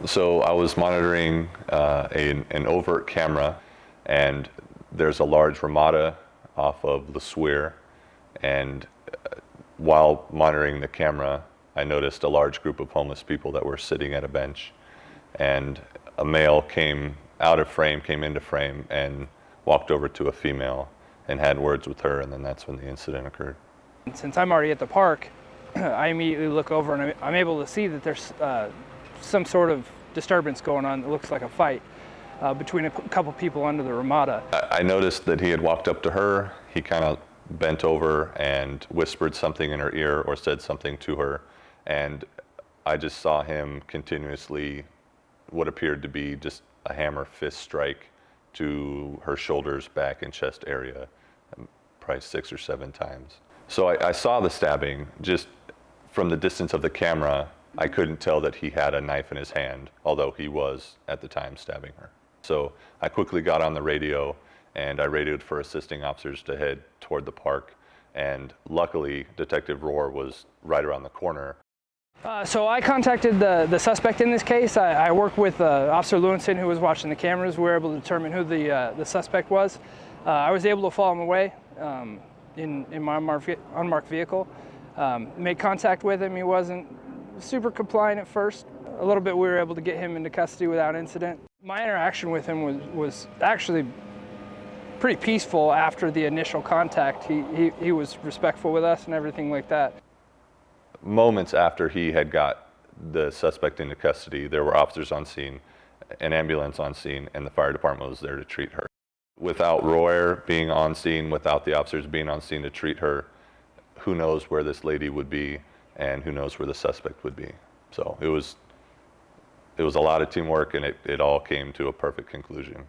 So I was monitoring an overt camera, and there's a large Ramada off of Lesueur, and while monitoring the camera, I noticed a large group of homeless people that were sitting at a bench, and a male came out of frame, came into frame, and walked over to a female and had words with her, and then that's when the incident occurred. Since I'm already at the park, I immediately look over and I'm able to see that there's some sort of disturbance going on that looks like a fight between a couple people under the Ramada. I noticed that he had walked up to her. He kind of bent over and whispered something in her ear or said something to her, and I just saw him continuously what appeared to be just a hammer fist strike to her shoulders, back, and chest area, probably 6 or 7 times. So I saw the stabbing. Just from the distance of the camera, I couldn't tell that he had a knife in his hand, although he was at the time stabbing her. So I quickly got on the radio, and I radioed for assisting officers to head toward the park, and luckily Detective Rohr was right around the corner. So I contacted the suspect in this case. I worked with Officer Lewinson, who was watching the cameras. We were able to determine who the suspect was. I was able to follow him away in my unmarked vehicle. Made contact with him. He wasn't super compliant at first. A little bit we were able to get him into custody without incident. My interaction with him was actually pretty peaceful after the initial contact. He was respectful with us and everything like that. Moments after he had got the suspect into custody, there were officers on scene, an ambulance on scene, and the fire department was there to treat her. Without Rohr being on scene, without the officers being on scene to treat her, who knows where this lady would be, and who knows where the suspect would be. So it was a lot of teamwork, and it all came to a perfect conclusion.